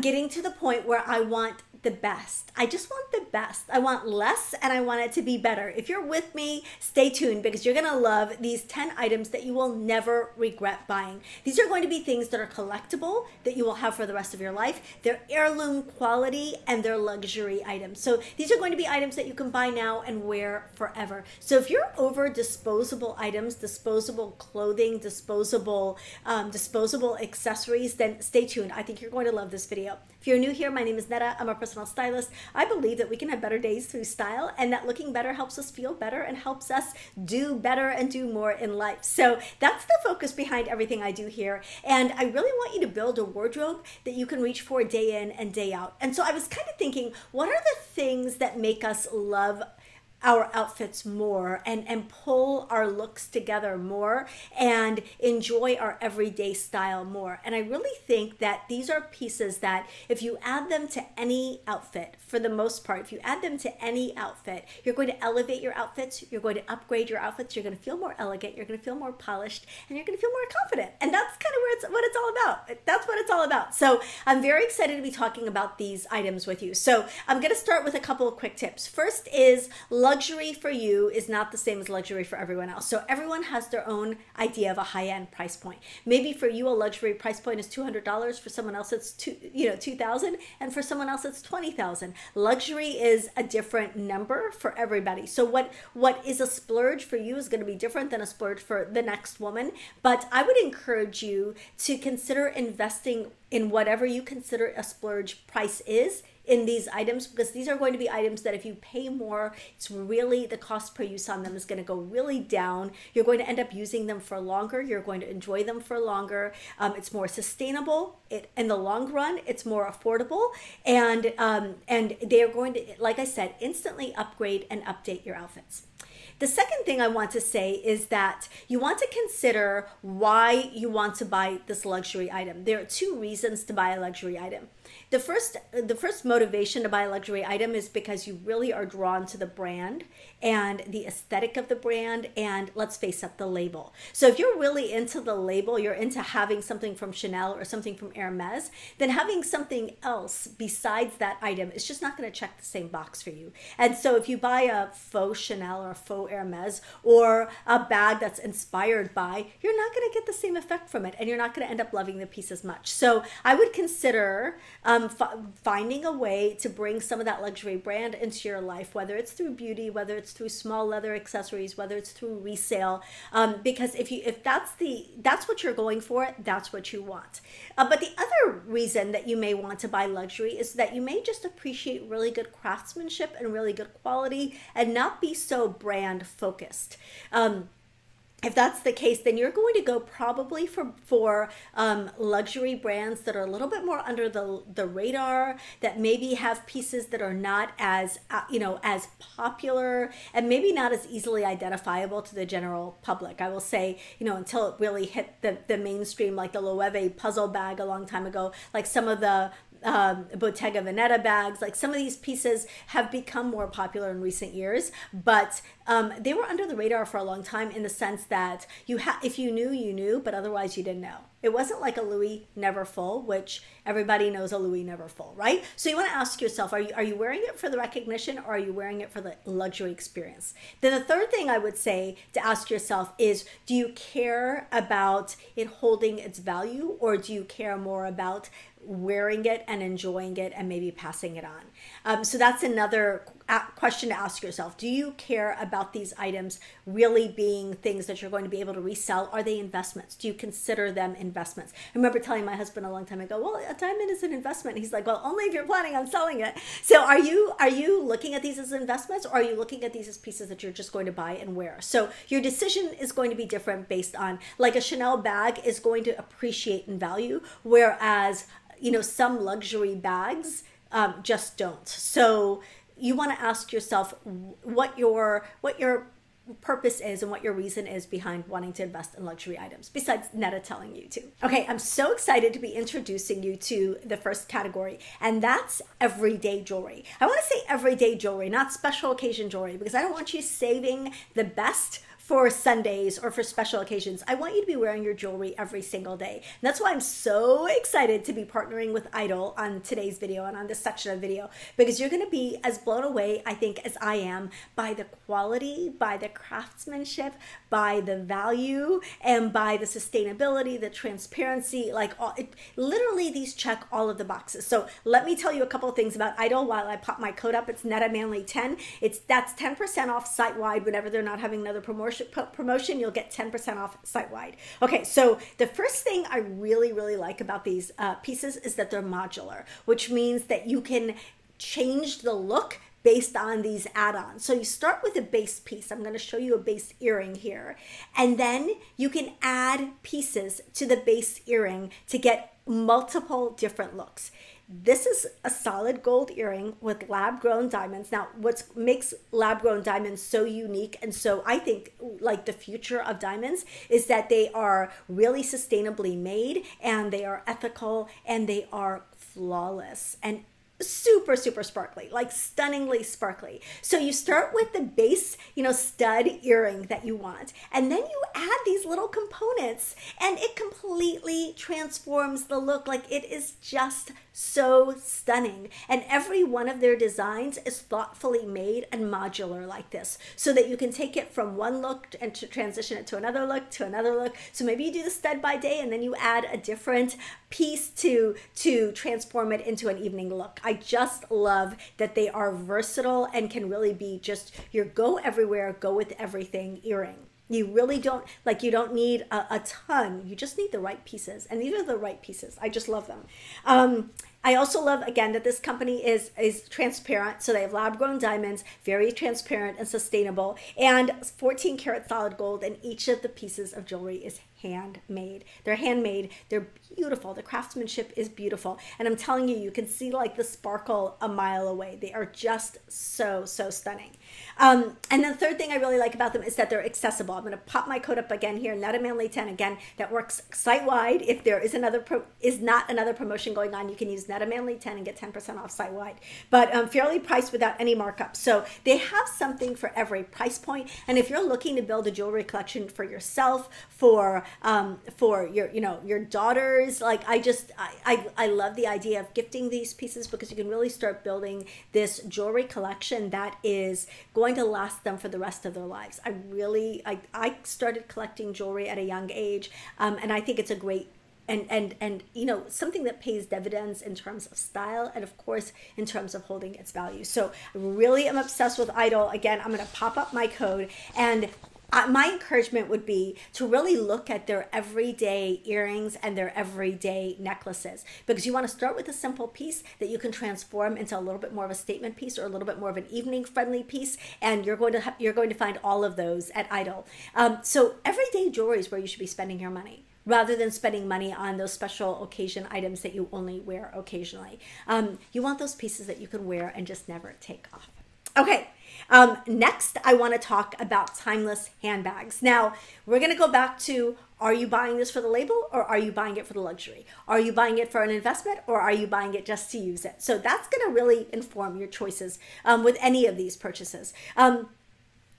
getting to the point where I want the best. I just want the best. I want less and I want it to be better. If you're with me, stay tuned because you're going to love these 10 items that you will never regret buying. These are going to be things that are collectible that you will have for the rest of your life. They're heirloom quality and they're luxury items. So these are going to be items that you can buy now and wear forever. So if you're over disposable items, disposable clothing, disposable accessories, then stay tuned. I think you're going to love this video. If you're new here, my name is Netta. I'm a personal stylist. I believe that we can have better days through style and that looking better helps us feel better and helps us do better and do more in life. So that's the focus behind everything I do here. And I really want you to build a wardrobe that you can reach for day in and day out. And so I was kind of thinking, what are the things that make us love our outfits more and pull our looks together more and enjoy our everyday style more? And I really think that these are pieces that if you add them to any outfit, for the most part, if you add them to any outfit, you're going to elevate your outfits, you're going to upgrade your outfits, you're going to feel more elegant, you're going to feel more polished, and you're going to feel more confident. And that's kind of what it's all about. That's what it's all about. So I'm very excited to be talking about these items with you. So I'm going to start with a couple of quick tips. First is luxury for you is not the same as luxury for everyone else. So everyone has their own idea of a high-end price point. Maybe for you, a luxury price point is $200. For someone else, it's $2,000, and for someone else, it's $20,000. Luxury is a different number for everybody. So what is a splurge for you is going to be different than a splurge for the next woman. But I would encourage you to consider investing in whatever you consider a splurge price is in these items, because these are going to be items that if you pay more, it's really the cost per use on them is going to go really down. You're going to end up using them for longer. You're going to enjoy them for longer. It's more sustainable. In the long run, it's more affordable, and they are going to, like I said, instantly upgrade and update your outfits. The second thing I want to say is that you want to consider why you want to buy this luxury item. There are two reasons to buy a luxury item. The first motivation to buy a luxury item is because you really are drawn to the brand and the aesthetic of the brand, and let's face it, the label. So if you're really into the label, you're into having something from Chanel or something from Hermes, then having something else besides that item is just not going to check the same box for you. And so if you buy a faux Chanel or a faux Hermes or a bag that's inspired by, you're not going to get the same effect from it, and you're not going to end up loving the piece as much. So I would consider finding a way to bring some of that luxury brand into your life, whether it's through beauty, whether it's through small leather accessories, whether it's through resale, because if that's what you're going for, that's what you want. But the other reason that you may want to buy luxury is that you may just appreciate really good craftsmanship and really good quality and not be so brand focused. If that's the case, then you're going to go probably for luxury brands that are a little bit more under the radar, that maybe have pieces that are not as as popular and maybe not as easily identifiable to the general public. I will say, until it really hit the mainstream, like the Loewe puzzle bag a long time ago, like some of the Bottega Veneta bags, like some of these pieces have become more popular in recent years, but they were under the radar for a long time in the sense that if you knew, you knew, but otherwise you didn't know. It wasn't like a Louis Never Full, which everybody knows a Louis Never Full, right? So you want to ask yourself, are you wearing it for the recognition, or are you wearing it for the luxury experience? Then the third thing I would say to ask yourself is, do you care about it holding its value, or do you care more about wearing it and enjoying it and maybe passing it on? So that's another question to ask yourself. Do you care about these items really being things that you're going to be able to resell? Are they investments? Do you consider them investments? I remember telling my husband a long time ago, well, a diamond is an investment. He's like, well, only if you're planning on selling it. So are you looking at these as investments, or are you looking at these as pieces that you're just going to buy and wear? So your decision is going to be different based on, like a Chanel bag is going to appreciate in value, whereas some luxury bags just don't. So you want to ask yourself what your purpose is and what your reason is behind wanting to invest in luxury items, besides Netta telling you to. Okay, I'm so excited to be introducing you to the first category, and that's everyday jewelry. I want to say everyday jewelry, not special occasion jewelry, because I don't want you saving the best for Sundays or for special occasions. I want you to be wearing your jewelry every single day. And that's why I'm so excited to be partnering with Idyl on today's video and on this section of the video, because you're going to be as blown away, I think, as I am by the quality, by the craftsmanship, by the value, and by the sustainability, the transparency, literally these check all of the boxes. So let me tell you a couple of things about Idyl while I pop my code up. It's NetaManly10. That's 10% off site-wide. Whenever they're not having another promotion, you'll get 10% off site-wide. Okay, so the first thing I really, really like about these pieces is that they're modular, which means that you can change the look based on these add-ons. So you start with a base piece. I'm going to show you a base earring here. And then you can add pieces to the base earring to get multiple different looks. This is a solid gold earring with lab-grown diamonds. Now, what makes lab-grown diamonds so unique and so, I think, like the future of diamonds is that they are really sustainably made, and they are ethical, and they are flawless and super, super sparkly, like stunningly sparkly. So you start with the base, stud earring that you want, and then you add these little components, and it completely transforms the look. Like, it is just so stunning. And every one of their designs is thoughtfully made and modular like this, so that you can take it from one look and to transition it to another look, to another look. So maybe you do the stud by day, and then you add a different piece to transform it into an evening look. I just love that they are versatile and can really be just your go everywhere, go with everything earring. You really don't, you don't need a ton. You just need the right pieces. And these are the right pieces. I just love them. I also love, again, that this company is transparent. So they have lab-grown diamonds, very transparent and sustainable, and 14 karat solid gold. And each of the pieces of jewelry is handmade. They're handmade. They're beautiful. The craftsmanship is beautiful. And I'm telling you, you can see the sparkle a mile away. They are just so, so stunning. And the third thing I really like about them is that they're accessible. I'm going to pop my code up again here, NetaManly10. Again, that works site-wide. If there is not another promotion going on, you can use NetaManly10 and get 10% off site-wide. But fairly priced without any markup. So they have something for every price point. And if you're looking to build a jewelry collection for yourself, for your daughters, I love the idea of gifting these pieces, because you can really start building this jewelry collection that is going to last them for the rest of their lives. I started collecting jewelry at a young age, and I think it's a great and something that pays dividends in terms of style, and of course in terms of holding its value. So I really am obsessed with Idyl. Again, I'm going to pop up my code, and my encouragement would be to really look at their everyday earrings and their everyday necklaces, because you want to start with a simple piece that you can transform into a little bit more of a statement piece, or a little bit more of an evening friendly piece, and you're going to find all of those at Idyl. So everyday jewelry is where you should be spending your money, rather than spending money on those special occasion items that you only wear occasionally. You want those pieces that you can wear and just never take off. Okay. Next, I want to talk about timeless handbags. Now, we're going to go back to, are you buying this for the label, or are you buying it for the luxury? Are you buying it for an investment, or are you buying it just to use it? So that's going to really inform your choices with any of these purchases.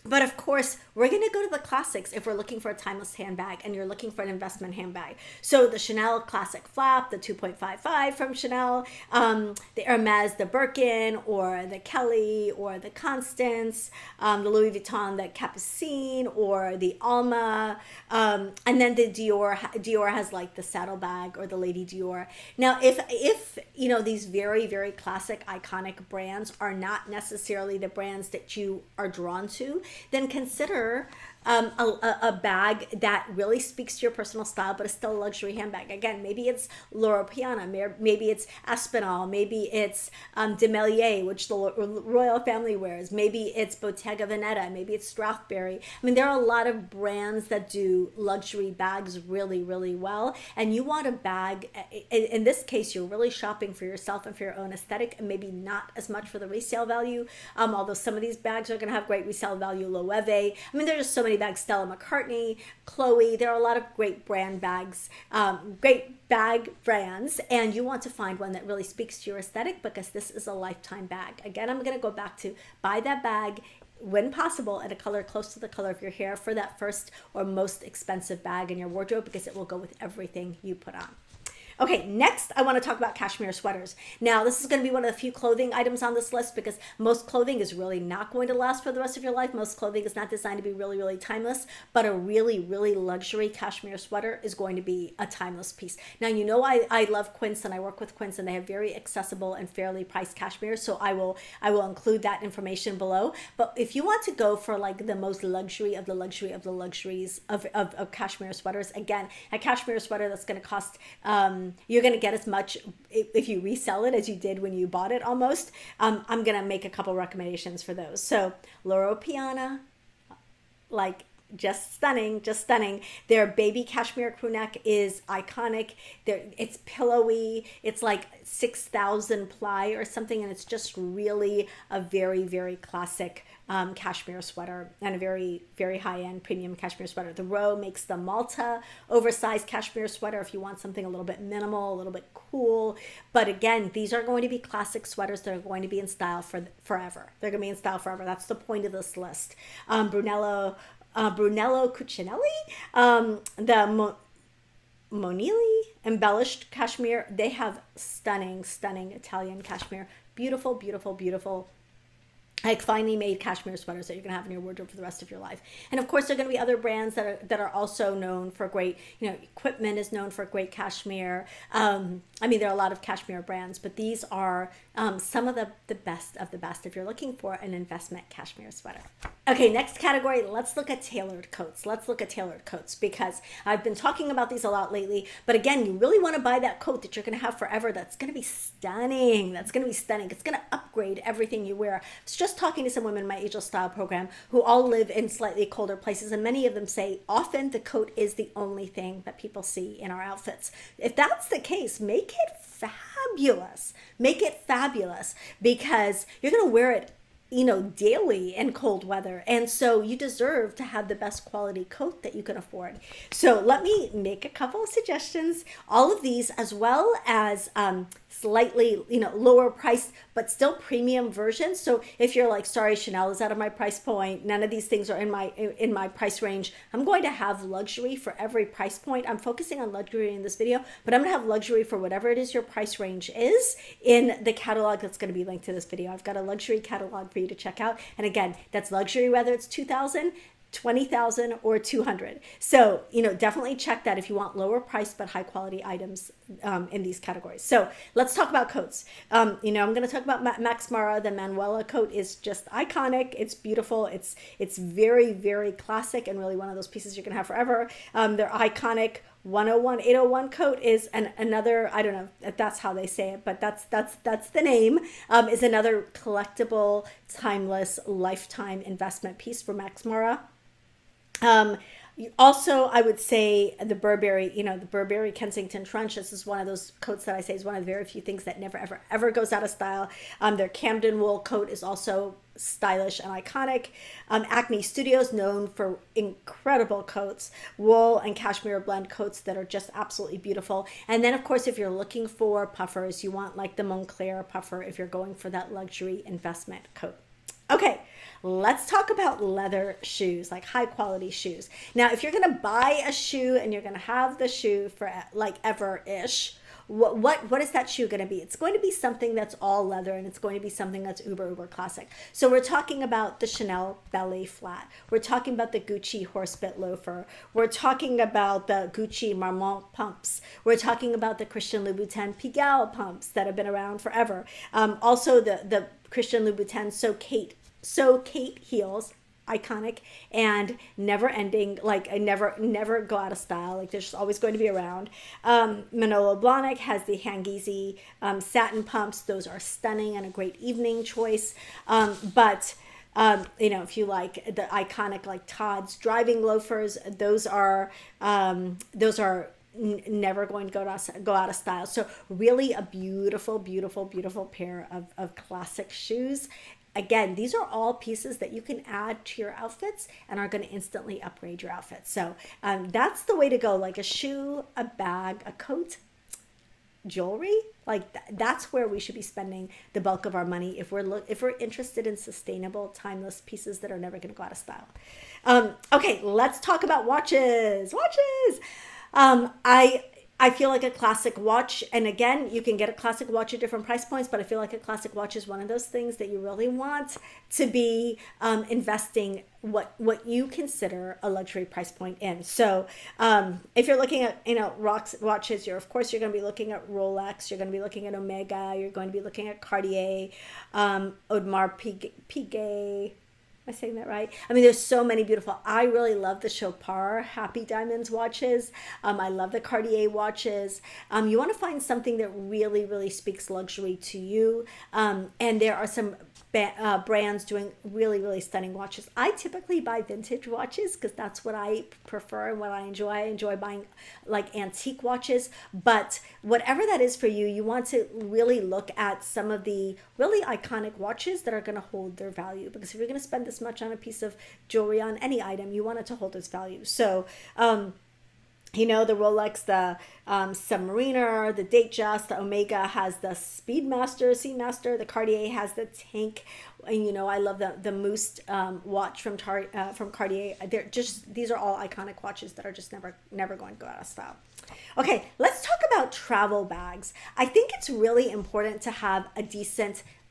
But of course, we're going to go to the classics if we're looking for a timeless handbag and you're looking for an investment handbag. So the Chanel Classic Flap, the 2.55 from Chanel, the Hermes, the Birkin, or the Kelly, or the Constance, the Louis Vuitton, the Capucine, or the Alma, and then the Dior. Dior has the saddlebag, or the Lady Dior. Now, if these very, very classic, iconic brands are not necessarily the brands that you are drawn to, then consider a bag that really speaks to your personal style, but is still a luxury handbag. Again, maybe it's Loro Piana, maybe it's Aspinall, maybe it's De Melier, which the royal family wears, maybe it's Bottega Veneta, maybe it's Strathberry. I mean, there are a lot of brands that do luxury bags really, really well, and you want a bag, in this case, you're really shopping for yourself and for your own aesthetic, and maybe not as much for the resale value, although some of these bags are going to have great resale value. Loewe, I mean, there's just so many bags. Stella McCartney, Chloe, there are a lot of great brand bags, great bag brands, and you want to find one that really speaks to your aesthetic, because this is a lifetime bag. Again, I'm going to go back to buy that bag when possible, in a color close to the color of your hair for that first or most expensive bag in your wardrobe, because it will go with everything you put on. Okay, next I want to talk about cashmere sweaters. Now, this is going to be one of the few clothing items on this list because most clothing is really not going to last for the rest of your life. Most clothing is not designed to be really, really timeless, but a really, really luxury cashmere sweater is going to be a timeless piece. Now, you know I love Quince and I work with Quince and they have very accessible and fairly priced cashmere, so I will include that information below. But if you want to go for like the most luxury of the luxury of the luxuries of cashmere sweaters, again, a cashmere sweater that's going to cost you're going to get as much if you resell it as you did when you bought it almost. I'm going to make a couple recommendations for those. So Loro Piana, like just stunning, just stunning. Their baby cashmere crew neck is iconic. It's pillowy. It's like 6,000 ply or something, and it's just really a very, very classic cashmere sweater and a very, very high-end premium cashmere sweater. The Row makes the Malta oversized cashmere sweater if you want something a little bit minimal, a little bit cool. But again, these are going to be classic sweaters that are going to be in style for forever. They're going to be in style forever. That's the point of this list. Brunello Cucinelli, the Monili embellished cashmere. They have stunning, stunning Italian cashmere. Beautiful, beautiful, beautiful, like finely made cashmere sweaters that you're gonna have in your wardrobe for the rest of your life. And of course, there are gonna be other brands that are also known for great, Equipment is known for great cashmere. I mean, there are a lot of cashmere brands, but these are some of the best of the best if you're looking for an investment cashmere sweater. Okay, next category, let's look at tailored coats. Let's look at tailored coats because I've been talking about these a lot lately. But again, you really want to buy that coat that you're going to have forever. That's going to be stunning. That's going to be stunning. It's going to upgrade everything you wear. I was just talking to some women in my Idyl Style program who all live in slightly colder places, and many of them say often the coat is the only thing that people see in our outfits. If that's the case, make it fabulous. Make it fabulous because you're going to wear it daily in cold weather. And so you deserve to have the best quality coat that you can afford. So let me make a couple of suggestions. All of these, as well as slightly, lower priced, but still premium versions. So if you're like, sorry, Chanel is out of my price point, none of these things are in my price range, I'm going to have luxury for every price point. I'm focusing on luxury in this video, but I'm gonna have luxury for whatever it is your price range is in the catalog that's gonna be linked to this video. I've got a luxury catalog for you to check out. And again, that's luxury, whether it's 2,000, 20,000 or 200. So, definitely check that if you want lower price but high quality items in these categories. So let's talk about coats. I'm going to talk about Max Mara. The Manuela coat is just iconic. It's beautiful. It's very, very classic and really one of those pieces you're going to have forever. Their iconic 801 coat is another, I don't know if that's how they say it, but that's the name, is another collectible, timeless, lifetime investment piece for Max Mara. Also, I would say the Burberry Kensington Trench. This is one of those coats that I say is one of the very few things that never, ever, ever goes out of style. Their Camden wool coat is also stylish and iconic. Acne Studios, known for incredible coats, wool and cashmere blend coats that are just absolutely beautiful. And then, of course, if you're looking for puffers, you want like the Moncler puffer if you're going for that luxury investment coat. Okay, let's talk about leather shoes, like high quality shoes. Now, if you're going to buy a shoe and you're going to have the shoe for like ever-ish, what is that shoe going to be? It's going to be something that's all leather, and it's going to be something that's uber classic. So we're talking about the Chanel Belly Flat. We're talking about the Gucci Horsebit Loafer. We're talking about the Gucci Marmont pumps. We're talking about the Christian Louboutin Pigalle pumps that have been around forever. Also the Christian Louboutin So Kate heels, iconic and never ending, like I never go out of style, like they're just always going to be around. Manolo Blahnik has the Hangizi satin pumps. Those are stunning and a great evening choice. But if you like the iconic like Todd's driving loafers, those are never going to go out of style. So really a beautiful, beautiful, beautiful pair of classic shoes. Again, these are all pieces that you can add to your outfits and are going to instantly upgrade your outfits. So that's the way to go, like a shoe, a bag, a coat. jewelry, like that's where we should be spending the bulk of our money if we're interested in sustainable, timeless pieces that are never going to go out of style. Okay, let's talk about watches. Watches. I feel like a classic watch, and again, you can get a classic watch at different price points, but I feel like a classic watch is one of those things that you really want to be investing what you consider a luxury price point in. So if you're looking at watches, you're going to be looking at Rolex, you're going to be looking at Omega, you're going to be looking at Cartier, Audemars Piguet. Am I saying that right? I mean, there's so many beautiful. I really love the Chopard Happy Diamonds watches. I love the Cartier watches. You want to find something that really, really speaks luxury to you. And there are some brands doing really, really stunning watches. I typically buy vintage watches because that's what I prefer and what I enjoy. I enjoy buying like antique watches. But whatever that is for you, you want to really look at some of the really iconic watches that are going to hold their value. Because if you're going to spend this much on a piece of jewelry, on any item, you want it to hold its value. So, the Rolex, the Submariner, the Datejust, the Omega has the Speedmaster, Seamaster, the Cartier has the Tank. And, I love the Mousse watch from Cartier. These are all iconic watches that are just never going to go out of style. Okay, let's talk about travel bags. I think it's really important to have a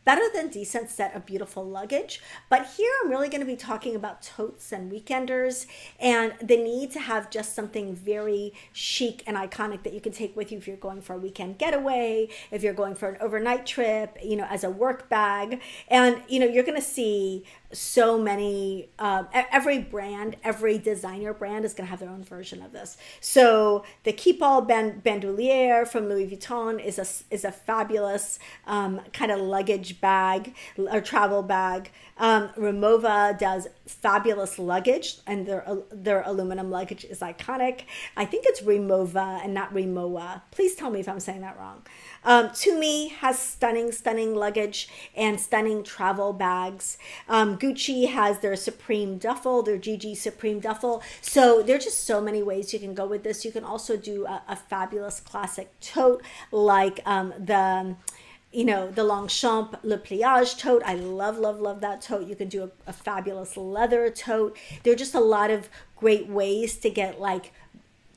better than decent set of beautiful luggage. But here I'm really going to be talking about totes and weekenders and the need to have just something very chic and iconic that you can take with you if you're going for a weekend getaway, if you're going for an overnight trip, as a work bag. And, you're going to see so many, every designer brand is going to have their own version of this. So the Keepall Bandoulière from Louis Vuitton is a fabulous kind of luggage bag or travel bag. Rimowa does fabulous luggage, and their aluminum luggage is iconic. I think it's Rimowa and not Rimowa. Please tell me if I'm saying that wrong. Tumi has stunning luggage and stunning travel bags. Gucci has their Supreme Duffel, their GG Supreme Duffel. So there are just so many ways you can go with this. You can also do a fabulous classic tote like the Longchamp Le Pliage tote. I love that tote. You can do a fabulous leather tote. There are just a lot of great ways to get like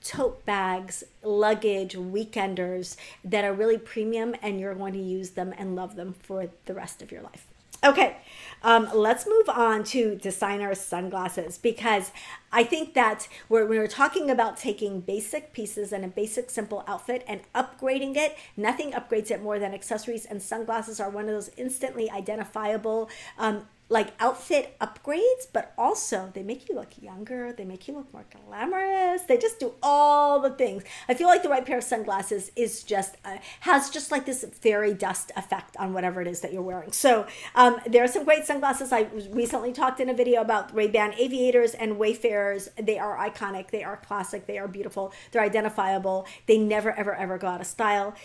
tote bags, luggage, weekenders that are really premium, and you're going to use them and love them for the rest of your life. Okay, let's move on to designer sunglasses, because I think that when we're talking about taking basic pieces and a basic simple outfit and upgrading it, nothing upgrades it more than accessories, and sunglasses are one of those instantly identifiable like outfit upgrades, but also they make you look younger, they make you look more glamorous, they just do all the things. I feel like the right pair of sunglasses is just has just like this fairy dust effect on whatever it is that you're wearing. So there are some great sunglasses. I recently talked in a video about Ray-Ban Aviators and Wayfarers. They are iconic, they are classic, they are beautiful, they're identifiable, they never ever go out of style.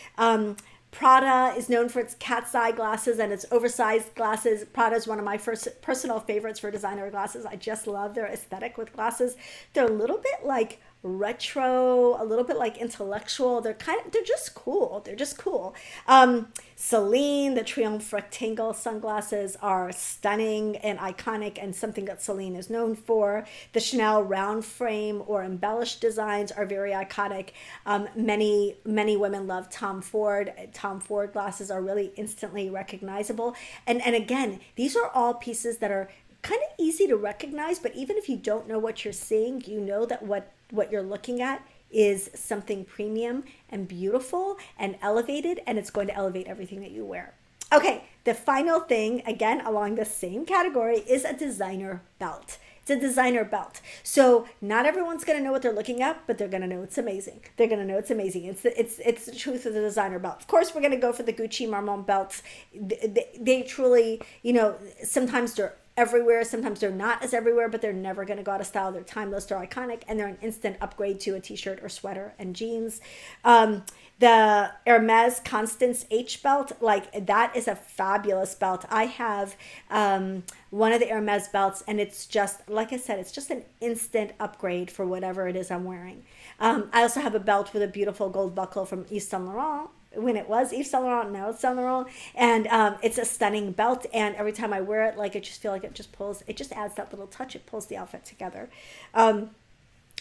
Prada is known for its cat's eye glasses and its oversized glasses. Prada is one of my first personal favorites for designer glasses. I just love their aesthetic with glasses. They're a little bit like retro, a little bit like intellectual. They're just cool. They're just cool. Celine, the Triomphe rectangle sunglasses are stunning and iconic, and something that Celine is known for. The Chanel round frame or embellished designs are very iconic. Many women love Tom Ford. Tom Ford glasses are really instantly recognizable. And again, these are all pieces that are kind of easy to recognize, but even if you don't know what you're seeing, you know that what you're looking at is something premium and beautiful and elevated, and it's going to elevate everything that you wear. Okay, the final thing, again, along the same category, is a designer belt. It's a designer belt. So not everyone's going to know what they're looking at, but they're going to know it's amazing. They're going to know it's amazing. It's the truth of the designer belt. Of course, we're going to go for the Gucci Marmont belts. They truly, sometimes they're everywhere, sometimes they're not as everywhere, but they're never going to go out of style. They're timeless, they're iconic, and they're an instant upgrade to a t-shirt or sweater and jeans. The Hermes Constance H belt, like that is a fabulous belt. I have one of the Hermes belts, and it's just, like I said, it's just an instant upgrade for whatever it is I'm wearing. I also have a belt with a beautiful gold buckle from Yves Saint Laurent. when it was Yves Saint Laurent, now it's Saint Laurent, and it's a stunning belt. And every time I wear it, like, I just feel like it just adds that little touch. It pulls the outfit together.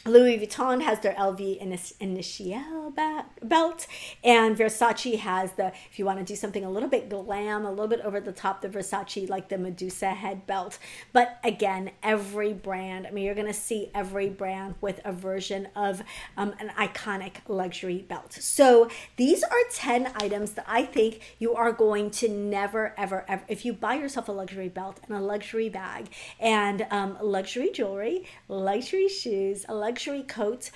Louis Vuitton has their LV Initiale belt, and Versace has the, if you want to do something a little bit glam, a little bit over the top, the Versace, like the Medusa head belt. But again, every brand, I mean, you're going to see every brand with a version of an iconic luxury belt. So these are 10 items that I think you are going to never, ever, ever, if you buy yourself a luxury belt and a luxury bag and luxury jewelry, luxury shoes, a luxury coat,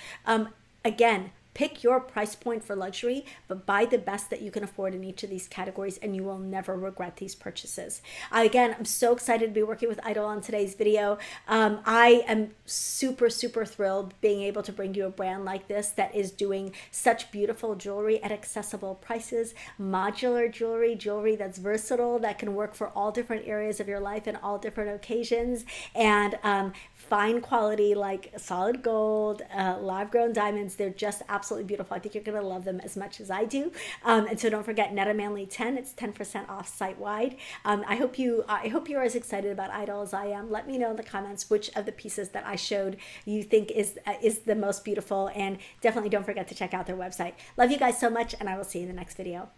again, pick your price point for luxury, but buy the best that you can afford in each of these categories, and you will never regret these purchases. Again, I'm so excited to be working with Idyl on today's video. I am super, super thrilled being able to bring you a brand like this that is doing such beautiful jewelry at accessible prices, modular jewelry that's versatile, that can work for all different areas of your life and all different occasions, and fine quality, like solid gold, live grown diamonds. They're just absolutely beautiful. I think you're going to love them as much as I do. And so don't forget, Netta Manly 10, it's 10% off site wide. I hope you're as excited about Idyl as I am. Let me know in the comments which of the pieces that I showed you think is the most beautiful, and definitely don't forget to check out their website. Love you guys so much, and I will see you in the next video.